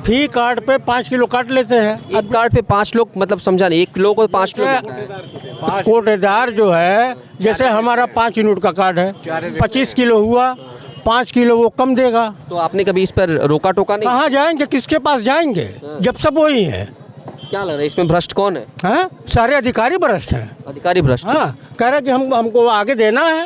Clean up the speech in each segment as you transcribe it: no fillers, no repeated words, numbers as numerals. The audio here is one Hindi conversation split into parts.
फी कार्ड पे 5 किलो काट लेते हैं। एक कार्ड पे 5 लोग, मतलब समझा नहीं, 1 किलो को 5 किलो देता है। कोटेदार जो है, जैसे हमारा 5 यूनिट का कार्ड है, 25 किलो हुआ, 5 किलो वो कम देगा। तो आपने कभी इस पर रोका टोका नहीं? कहाँ जाएंगे, किसके पास जाएंगे जब सब वही है। क्या लग रहा है इसमें भ्रष्ट कौन है? हाँ, सारे अधिकारी भ्रष्ट हैं। अधिकारी भ्रष्ट? हाँ, कह रहे कि हमको आगे देना है।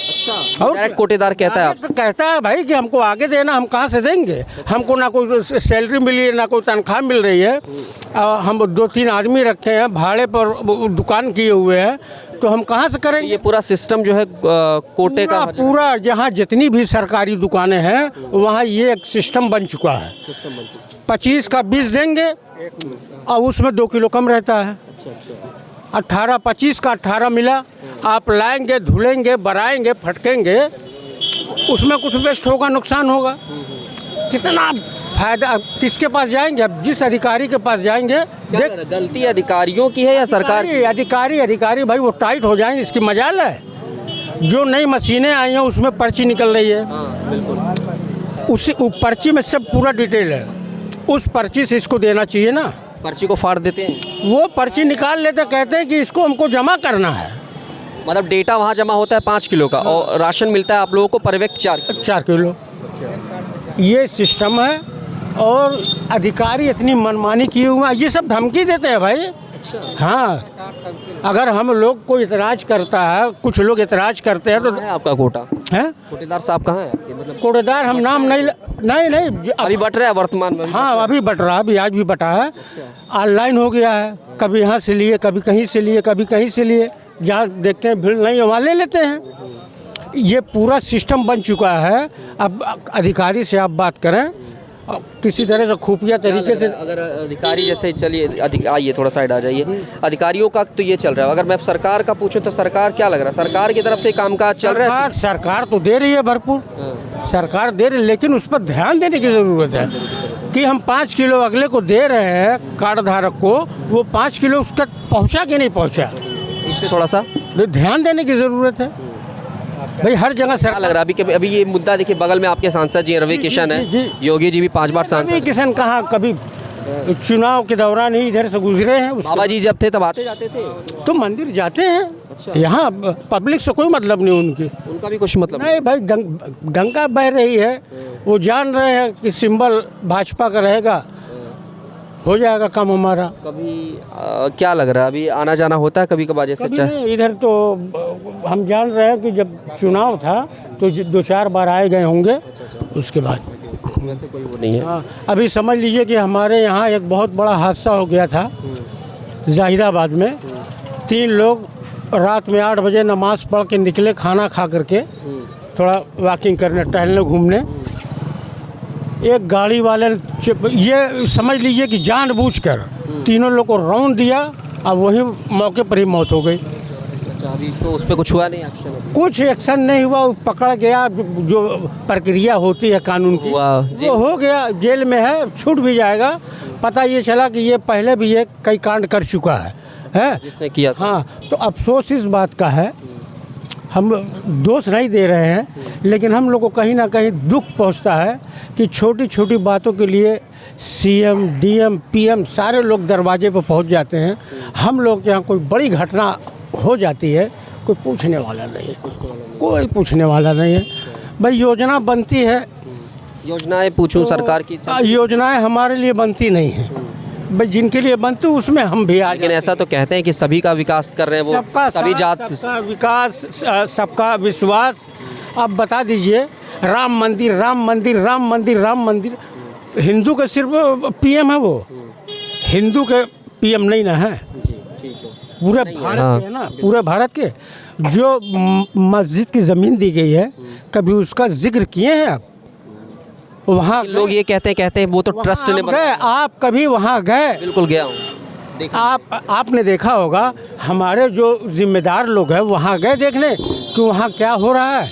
अच्छा, और डायरेक्ट कोटेदार कहता है आप? तो कहता है भाई कि हमको आगे देना, हम कहाँ से देंगे? हमको ना कोई सैलरी मिली है, ना कोई तनख्वाह मिल रही है। हम 2-3 आदमी रखे हैं, भाड़े पर दुकान किए हुए हैं, तो हम कहाँ से करेंगे? ये पूरा सिस्टम जो है कोटे का पूरा जहाँ जितनी भी सरकारी दुकानें हैं वहाँ ये एक सिस्टम बन चुका है। 25 का 20 देंगे और उसमें 2 किलो कम रहता है। 25 का 18 मिला, आप लाएंगे, धुलेंगे, बनाएंगे, फटकेंगे, उसमें कुछ वेस्ट होगा, नुकसान होगा। कितना फायदा, किसके पास जाएंगे? अब जिस अधिकारी के पास जाएंगे, देख गलती अधिकारियों की है या सरकार की? अधिकारी भाई वो टाइट हो जाएंगे, इसकी मजाल है। जो नई मशीनें आई हैं उसमें पर्ची निकल रही है। बिल्कुल। उसी पर्ची में सब पूरा डिटेल है, उस पर्ची से इसको देना चाहिए ना। पर्ची को फाड़ देते हैं? वो पर्ची निकाल लेते, कहते हैं कि इसको हमको जमा करना है। मतलब डेटा वहाँ जमा होता है 5 किलो का और राशन मिलता है आप लोगों को पर व्यक्ति 4 किलो। ये सिस्टम है और अधिकारी इतनी मनमानी किए हुए हैं, ये सब धमकी देते हैं भाई। हाँ, अगर हम लोग को इतराज करता है, कुछ लोग इतराज करते हैं तो है आपका कोटा है। कोटेदार साहब कहाँ है आपके? मतलब कोटेदार हम नाम नहीं अभी बट रहा है वर्तमान में? हाँ, अभी बट रहा, अभी आज भी बटा है। ऑनलाइन हो गया है, कभी यहाँ से लिए, कभी कहीं से लिए, कभी कहीं से लिए, जहाँ देखते हैं भीड़ नहीं वहाँ ले लेते हैं। ये पूरा सिस्टम बन चुका है। अब अधिकारी से आप बात करें, किसी तरह से खुफिया तरीके से, अगर अधिकारी जैसे, चलिए आइए थोड़ा साइड आ जाइए, अधिकारियों का तो ये चल रहा है। अगर मैं सरकार का पूछूं तो सरकार क्या लग रहा है, सरकार की तरफ से कामकाज चल रहा है? सरकार तो दे रही है भरपूर, सरकार दे रही है, लेकिन उस पर ध्यान देने की ज़रूरत है कि हम 5 किलो अगले को दे रहे हैं, कार्ड धारक को, वो 5 किलो उसका पहुंचा कि नहीं पहुंचा, इस पर थोड़ा सा ध्यान देने की ज़रूरत है भाई। हर जगह सरकार लग रहा है अभी ये मुद्दा देखिए, बगल में आपके सांसद जी रवि किशन है, योगी जी भी 5 बार सांसद। रवि किशन कहाँ, कभी चुनाव के दौरान ही इधर से गुजरे हैं। बाबा जी जब थे तब आते जाते थे? तो मंदिर जाते हैं। अच्छा। यहाँ पब्लिक से कोई मतलब नहीं उनका भी कुछ मतलब नहीं भाई। गंगा बह रही है, वो जान रहे हैं कि सिंबल भाजपा का रहेगा, हो जाएगा काम हमारा। कभी क्या लग रहा है, अभी आना जाना होता है कभी कभार जैसे? इधर तो हम जान रहे हैं कि जब चुनाव था तो 2-4 बार आए गए होंगे। उसके बाद वैसे कोई वो नहीं है। अभी समझ लीजिए कि हमारे यहाँ एक बहुत बड़ा हादसा हो गया था जाहिदाबाद में। 3 लोग रात में 8 बजे नमाज पढ़ के निकले, खाना खा करके थोड़ा वॉकिंग करने, टहलने, घूमने। एक गाड़ी वाले ये समझ लीजिए कि जानबूझकर तीनों लोग को राउंड दिया और वही मौके पर ही मौत हो गई। अच्छा, अभी तो उस पर कुछ हुआ नहीं एक्शन? कुछ एक्शन नहीं हुआ, पकड़ गया, जो प्रक्रिया होती है कानून की वो हो गया, जेल में है, छूट भी जाएगा। पता ये चला कि ये पहले भी ये कई कांड कर चुका है जिसने किया था। हाँ, तो अफसोस इस बात का है, हम दोष नहीं दे रहे हैं, लेकिन हम लोग को कहीं ना कहीं दुख पहुंचता है कि छोटी छोटी बातों के लिए सीएम, डीएम, पीएम सारे लोग दरवाजे पर पहुंच जाते हैं। हम लोग के यहाँ कोई बड़ी घटना हो जाती है, कोई पूछने वाला नहीं है, कोई पूछने वाला नहीं है भाई। योजना बनती है, योजनाएं पूछूं तो सरकार की? योजनाएं हमारे लिए बनती नहीं है भाई, जिनके लिए बनती उसमें हम भी आ। लेकिन ऐसा तो कहते हैं कि सभी का विकास कर रहे हैं वो, सभी जात, सबका विकास, सबका विश्वास। अब बता दीजिए, राम मंदिर, राम मंदिर, राम मंदिर, राम मंदिर, हिंदू का सिर्फ पीएम है, वो हिंदू के पीएम नहीं ना है, पूरे भारत के है ना, पूरे भारत के। जो मस्जिद की ज़मीन दी गई है, कभी उसका जिक्र किए हैं आप? वहाँ लोग ये कहते हैं वो तो ट्रस्ट ने गए, आप कभी वहाँ गए? बिल्कुल गया हूँ। आपने देखा होगा, हमारे जो जिम्मेदार लोग हैं वहाँ गए देखने कि वहाँ क्या हो रहा है,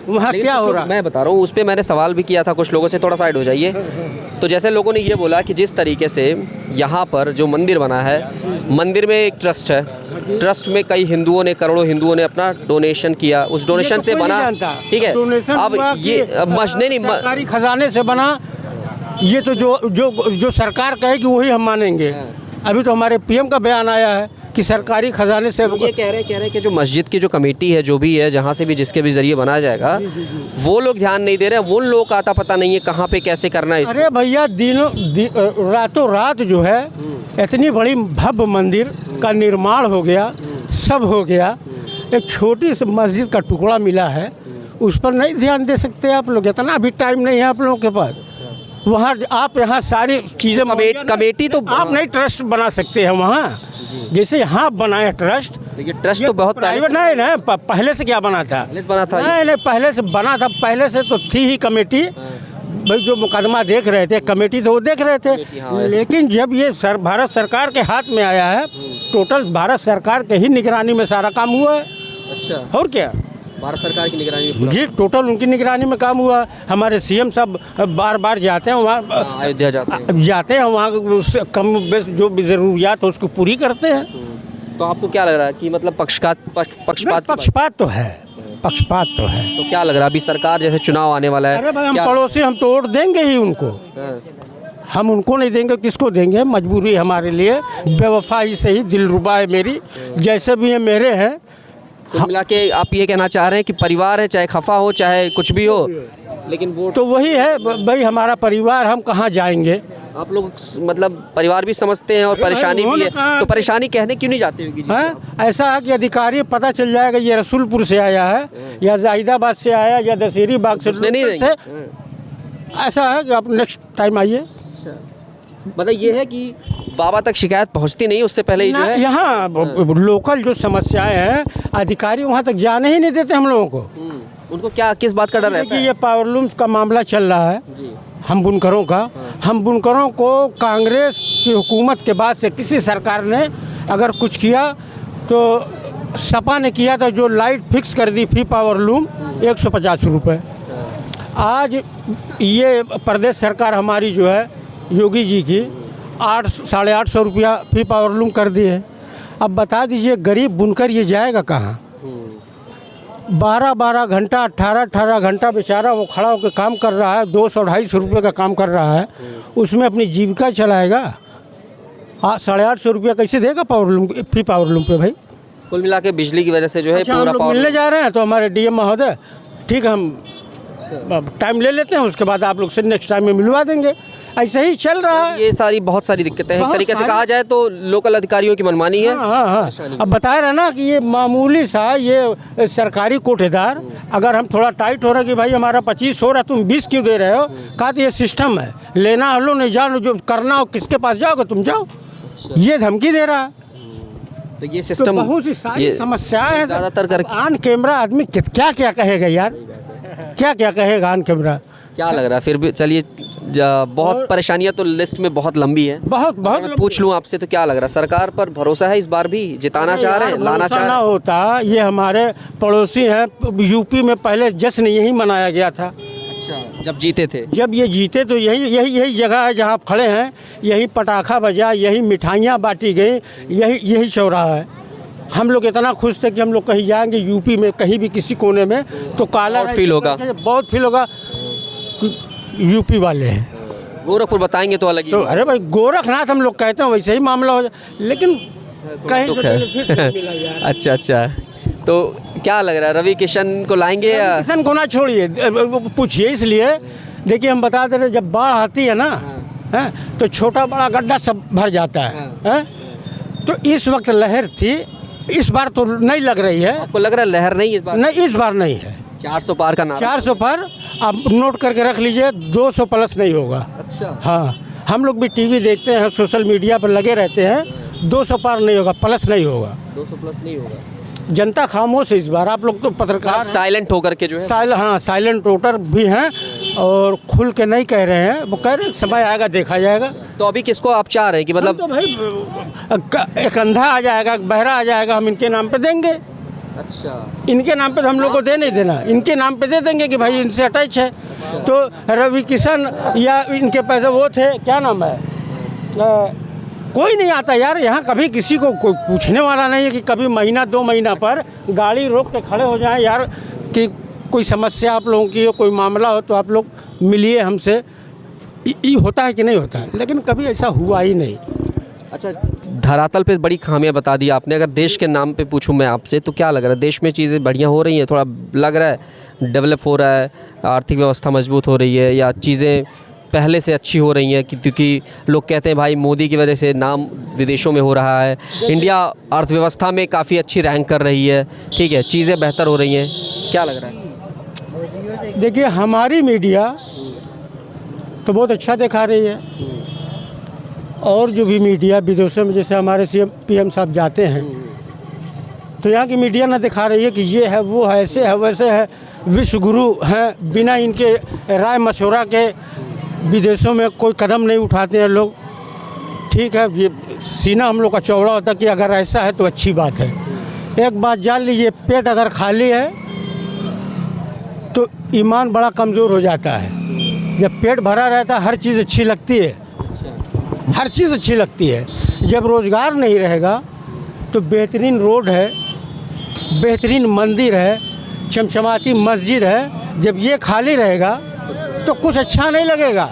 वहाँ क्या हो रहा है। मैं बता रहा हूँ, उस पर मैंने सवाल भी किया था कुछ लोगों से, थोड़ा साइड हो जाइए। तो जैसे लोगों ने ये बोला कि जिस तरीके से यहाँ पर जो मंदिर बना है, मंदिर में एक ट्रस्ट है, ट्रस्ट में कई हिंदुओं ने, करोड़ों हिंदुओं ने अपना डोनेशन किया, उस डोनेशन से बना, ठीक है। अब ये सरकारी खजाने से बना, ये तो जो सरकार कहेगी वही हम मानेंगे। अभी तो हमारे पीएम का बयान आया है कि सरकारी खजाने से ये कह रहे हैं कि जो मस्जिद की जो कमेटी है, जो भी है, जहाँ से भी जिसके भी जरिए बनाया जाएगा, वो लोग ध्यान नहीं दे रहे हैं। वो लोग का आता पता नहीं है कहाँ पे कैसे करना है इसको। अरे भैया रातों रात जो है इतनी बड़ी भव्य मंदिर का निर्माण हो गया, सब हो गया, एक छोटी सी मस्जिद का टुकड़ा मिला है, उस पर नहीं ध्यान दे सकते आप लोग? इतना भी टाइम नहीं है आप लोगों के पास। वहाँ आप यहाँ सारी चीज़ें कमेटी तो आप नहीं ट्रस्ट बना सकते हैं वहाँ, जैसे यहाँ बनाया ट्रस्ट। ये ट्रस्ट तो बहुत प्राइवेट नहीं ना, पहले से क्या बना था? बना था नहीं, पहले से बना था, पहले से तो थी ही कमेटी। भाई जो मुकदमा देख रहे थे कमेटी तो वो देख रहे थे, लेकिन जब ये भारत सरकार के हाथ में आया है, टोटल भारत सरकार के ही निगरानी में सारा काम हुआ है। अच्छा, और क्या? भारत सरकार की निगरानी में जी, टोटल उनकी निगरानी में काम हुआ। हमारे सीएम साहब बार बार जाते हैं वहाँ, अयोध्या जाते हैं वहाँ कम बेस जो भी ज़रूरियात है उसको पूरी करते हैं। तो आपको क्या लग रहा है कि मतलब पक्षपात तो है, पक्षपात तो है। तो क्या लग रहा है अभी सरकार जैसे चुनाव आने वाला है? अरे भाई हम पड़ोसी, हम तो वोट देंगे ही उनको। हम उनको नहीं देंगे, किसको देंगे? मजबूरी हमारे लिए, बेवफा ही सही, दिलरुबा है मेरी, जैसे भी है मेरे हैं। तो मिला के आप ये कहना चाह रहे हैं कि परिवार है, चाहे खफा हो चाहे कुछ भी हो, लेकिन वो तो वही है भाई, हमारा परिवार, हम कहाँ जाएंगे? आप लोग मतलब परिवार भी समझते हैं और परेशानी भी है, तो परेशानी कहने क्यों नहीं जाती होगी? ऐसा है कि अधिकारी पता चल जाएगा ये रसूलपुर से आया है या जाहिदाबाद से आया या दशहरी बाग से, नहीं देंगे। ऐसा है कि आप नेक्स्ट टाइम आइए। मतलब ये है कि बाबा तक शिकायत पहुंचती नहीं, उससे पहले ही जो है यहाँ लोकल जो समस्याएं हैं अधिकारी वहाँ तक जाने ही नहीं देते हम लोगों को। उनको क्या, किस बात का डर रहता है? ये पावरलूम का मामला चल रहा है हम बुनकरों का। हम बुनकरों को कांग्रेस की हुकूमत के बाद से किसी सरकार ने अगर कुछ किया तो सपा ने किया था, जो लाइट फिक्स कर दी फी पावरलूम 150 रुपये। आज ये प्रदेश सरकार हमारी जो है योगी जी की 800-850 रुपया फी पावरलूम कर दी है। अब बता दीजिए गरीब बुनकर ये जाएगा कहाँ? 12-12 घंटा 18-18 घंटा बेचारा वो खड़ा होकर काम कर रहा है, 200-250 रुपये का काम कर रहा है, उसमें अपनी जीविका चलाएगा। 850 रुपया कैसे देगा पावरलूम फी पावरलूम पे भाई? कुल मिला के बिजली की वजह से जो है पूरा पावर मिलने जा रहे हैं। तो हमारे डीएम महोदय, ठीक है हम टाइम ले लेते हैं, उसके बाद आप लोग से नेक्स्ट टाइम में मिलवा देंगे। ऐसे ही चल रहा है। ये सारी बहुत सारी दिक्कतें हैं, एक तरीके से कहा जाए तो लोकल अधिकारियों की मनमानी है। हाँ। अब बता रहे ना कि ये मामूली सा ये सरकारी कोटेदार, अगर हम थोड़ा टाइट हो रहा है कि भाई हमारा 25 हो रहा है, तुम 20 क्यों दे रहे हो? कहा तो ये सिस्टम है, लेना हलो नहीं जानो, जो करना हो किसके पास जाओगे तुम जाओ, ये धमकी दे रहा है। तो ये सिस्टम बहुत ही सारी समस्याएं हैं ज़्यादातर करके। ऑन कैमरा आदमी क्या क्या कहेगा यार, क्या क्या कहेगा ऑन कैमरा? क्या लग रहा है फिर भी? चलिए, बहुत परेशानियां तो लिस्ट में बहुत लंबी है। बहुत मैं पूछ लूँ आपसे तो क्या लग रहा है, सरकार पर भरोसा है इस बार भी? जिताना चाह रहे हैं, लाना चाह रहे हैं? होता, ये हमारे पड़ोसी हैं, यूपी में पहले जश्न यही मनाया गया था। अच्छा, जब जीते थे? जब ये जीते तो यही जगह है जहाँ आप खड़े हैं, यही पटाखा बजा, यही मिठाइयाँ बांटी गई, यही चौराहा है। हम लोग इतना खुश थे कि हम लोग कहीं जाएंगे यूपी में कहीं भी किसी कोने में तो काला फील होगा, बहुत फील होगा। यूपी वाले हैं, गोरखपुर बताएंगे तो अलग ही। तो अरे भाई गोरखनाथ हम लोग कहते हैं, वैसे ही मामला हो जाए, लेकिन कहीं अच्छा, तो क्या लग रहा है रवि किशन को लाएंगे या? किशन को ना छोड़िए, पूछिए, इसलिए देखिए हम बता दे रहे, जब बाढ़ आती है ना तो छोटा बड़ा गड्ढा सब भर जाता है। तो इस वक्त लहर थी, इस बार तो नहीं लग रही है। आपको लग रहा है लहर नहीं इस बार? नहीं, इस बार नहीं है। 400 पार का नारा? 400 पार आप नोट करके रख लीजिए, 200 प्लस नहीं होगा। अच्छा, हाँ, हम लोग भी टीवी देखते हैं, सोशल मीडिया पर लगे रहते हैं, 200 पार नहीं होगा, प्लस नहीं होगा, 200 प्लस नहीं होगा। जनता खामोश है इस बार। आप लोग तो पत्रकार साइलेंट होकर के जो है साइलेंट वोटर भी हैं और खुल के नहीं कह रहे हैं। वो कह रहे हैं समय आएगा देखा जाएगा। तो अभी किसको आप चाह रहे हैं कि मतलब? तो भाई एक अंधा आ जाएगा, बहरा आ जाएगा, हम इनके नाम पे देंगे। अच्छा, इनके नाम पे तो हम लोग को दे नहीं देना, इनके नाम पे दे देंगे कि भाई इनसे अटैच है। तो रवि किशन या इनके पैसे वो थे, क्या नाम है, कोई नहीं आता यार यहाँ, कभी किसी को कोई पूछने वाला नहीं है कि कभी महीना 2 महीना पर गाड़ी रोक के खड़े हो जाएं यार कि कोई समस्या आप लोगों की हो, कोई मामला हो तो आप लोग मिलिए हमसे, ये होता है कि नहीं होता है, लेकिन कभी ऐसा हुआ ही नहीं। अच्छा, धरातल पे बड़ी खामियां बता दी आपने। अगर देश के नाम पे पूछूं मैं आपसे तो क्या लग रहा है, देश में चीज़ें बढ़िया हो रही हैं, थोड़ा लग रहा है डेवलप हो रहा है, आर्थिक व्यवस्था मजबूत हो रही है, या चीज़ें पहले से अच्छी हो रही हैं? क्योंकि लोग कहते हैं भाई मोदी की वजह से नाम विदेशों में हो रहा है, इंडिया अर्थव्यवस्था में काफ़ी अच्छी रैंक कर रही है, ठीक है, चीज़ें बेहतर हो रही हैं, क्या लग रहा है? देखिए, हमारी मीडिया तो बहुत अच्छा दिखा रही है, और जो भी मीडिया विदेशों में, जैसे हमारे CM PM साहब जाते हैं तो यहाँ की मीडिया ना दिखा रही है कि ये है, वो है, ऐसे है, वैसे है, विश्व गुरु हैं, बिना इनके राय मशवरा के विदेशों में कोई कदम नहीं उठाते हैं लोग। ठीक है, ये सीना हम लोग का चौड़ा होता है कि अगर ऐसा है तो अच्छी बात है। एक बात जान लीजिए, पेट अगर खाली है तो ईमान बड़ा कमज़ोर हो जाता है। जब पेट भरा रहता है हर चीज़ अच्छी लगती है, हर चीज़ अच्छी लगती है। जब रोज़गार नहीं रहेगा तो बेहतरीन रोड है, बेहतरीन मंदिर है, चमचमाती मस्जिद है, जब ये खाली रहेगा तो कुछ अच्छा नहीं लगेगा।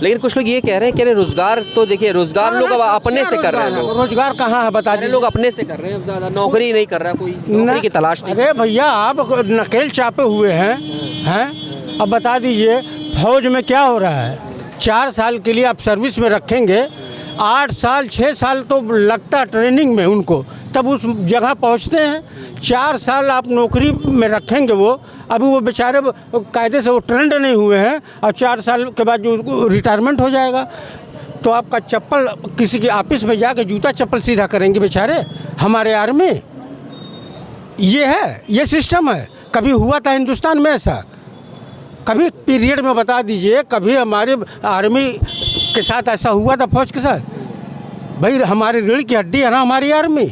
लेकिन कुछ लोग ये कह रहे हैं कि रोज़गार तो देखिए, रोज़गार लोग अब अपने से कर रहे हैं। लोग रोज़गार कहाँ है बता दीजिए। लोग अपने से कर रहे हैं, अब ज़्यादा नौकरी नहीं कर रहा, कोई नौकरी की तलाश नहीं। अरे भैया, आप नकेल चापे हुए हैं। अब बता दीजिए, फौज में क्या हो रहा है? 4 साल के लिए आप सर्विस में रखेंगे, 8 साल 6 साल तो लगता ट्रेनिंग में उनको, तब उस जगह पहुंचते हैं। 4 साल आप नौकरी में रखेंगे, वो अभी वो बेचारे कायदे से वो ट्रेंड नहीं हुए हैं, और 4 साल के बाद जो रिटायरमेंट हो जाएगा तो आपका चप्पल किसी के ऑफिस में जाके जूता चप्पल सीधा करेंगे बेचारे हमारे आर्मी। ये है, ये सिस्टम है। कभी हुआ था हिंदुस्तान में ऐसा? कभी पीरियड में बता दीजिए, कभी हमारे आर्मी के साथ ऐसा हुआ था, फौज के साथ? भाई हमारी रीढ़ की हड्डी है ना हमारी आर्मी,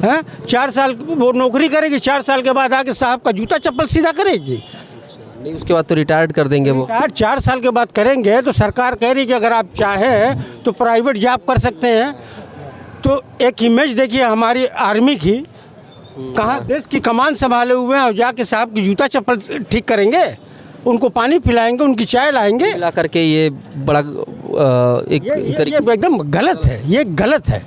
हैं? 4 साल वो नौकरी करेगी, 4 साल के बाद आके साहब का जूता चप्पल सीधा करेगी? नहीं, उसके बाद तो रिटायर्ड कर देंगे वो। 4 साल के बाद करेंगे तो सरकार कह रही कि अगर आप चाहें तो प्राइवेट जॉब कर सकते हैं। तो एक इमेज देखिए हमारी आर्मी की, कहाँ देश की कमान संभाले हुए हैं, और जाके साहब की जूता चप्पल ठीक करेंगे, उनको पानी पिलाएंगे, उनकी चाय लाएंगे। मिला करके ये बड़ा एक ये एकदम गलत है, ये गलत है।